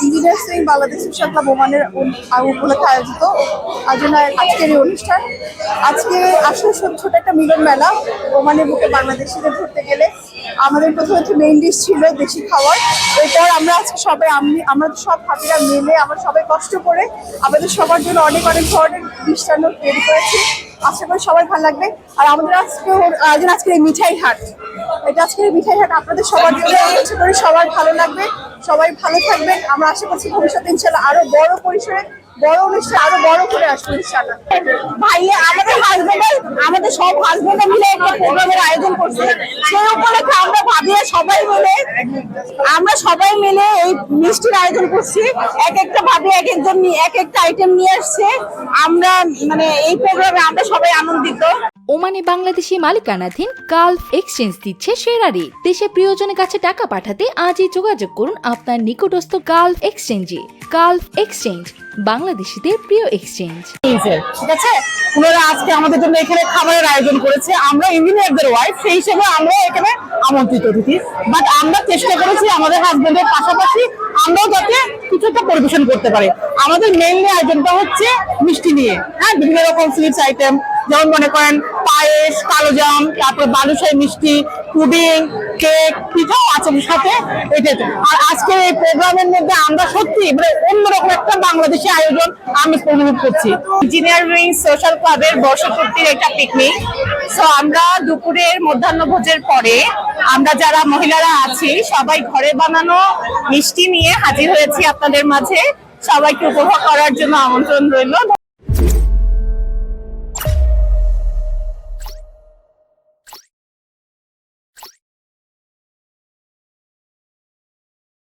Engineers wing Bangladesh social club ওমানের উপলক্ষে আয়োজিত আজকের এই অনুষ্ঠান। আজকে আসলে ছোট একটা মিলন মেলা। ওমানের বুকে বাংলাদেশিদের ধরতে গেলে আমাদের প্রথমে মেইন ডিশ ছিল দেশি খাবার। এরপর আমরা আজকে সবাই আমরা সব ভাবিরা মিলে আমরা সবাই কষ্ট করে আমাদের সবার জন্য অনেক অনেক ধরনের মিষ্টান্ন তৈরি করেছি। আশা করি সবাই ভালো লাগবে। আর আমাদের আজকের এই মিঠাই হাট, আপনাদের সবার জন্য ইচ্ছে করি সবার ভালো লাগবে, সবাই ভালো থাকবেন। আমরা আশা করছি ভবিষ্যতে ইনশাআল্লাহ আরো বড় পরিসরে বড় অনুষ্ঠান আরো বড় করে আসবো ইনশাআল্লাহ। ভাইয়া আমাদের সব হাজবেন্ড মিলে একটা প্রোগ্রামের আয়োজন করছে। সেই উপলক্ষে আমরা সবাই মিলে এই মিষ্টির আয়োজন করছি। এক একটা ভাবি এক একটা আইটেম নিয়ে আসছে। আমরা এই প্রোগ্রামে আমরা সবাই আনন্দিত। ওমানে বাংলাদেশি মালিকানাধীন গালফ এক্সচেঞ্জ দিচ্ছে সেরা রেট। দেশে প্রিয়জনের কাছে টাকা পাঠাতে আজই যোগাযোগ করুন আপনার নিকটস্থ গালফ এক্সচেঞ্জে। গালফ এক্সচেঞ্জ, বাংলাদেশিদের প্রিয় এক্সচেঞ্জ। ঠিক আছে, ওনারা আজকে আমাদের জন্য এখানে খাবারের আয়োজন করেছে। আমরা ইঞ্জিনিয়ারদের ওয়াইফ, সেই হিসেবে আমরা এখানে আমন্ত্রিত অতিথি। বাট আমরা চেষ্টা করেছি আমাদের হাজবেন্ডের পাশাপাশি আমরাও যাতে কিছু একটা পরিবেশন করতে পারি। আমাদের মেইনলি আয়োজনটা হচ্ছে মিষ্টি নিয়ে, হ্যাঁ, বিভিন্ন রকম সুইটস আইটেম, যেমন মনে করেন পায়েস, কালোজাম, তারপর বালুশাহী মিষ্টি, পুডিং, কেক, পিঠাও আছে সাথে। আর আজকের এই প্রোগ্রামের মধ্যে আমরা সত্যি অন্যরকম একটা বাংলাদেশি আয়োজন আমি অনুভব করছি। ইঞ্জিনিয়ারিং সোশ্যাল ক্লাবের বর্ষপূর্তির একটা পিকনিক। সো আমরা দুপুরের মধ্যাহ্নভোজের পরে আমরা যারা মহিলারা আছি সবাই ঘরে বানানো মিষ্টি নিয়ে হাজির হয়েছি আপনাদের মাঝে। সবাইকে উপভোগ করার জন্য আমন্ত্রণ রইল।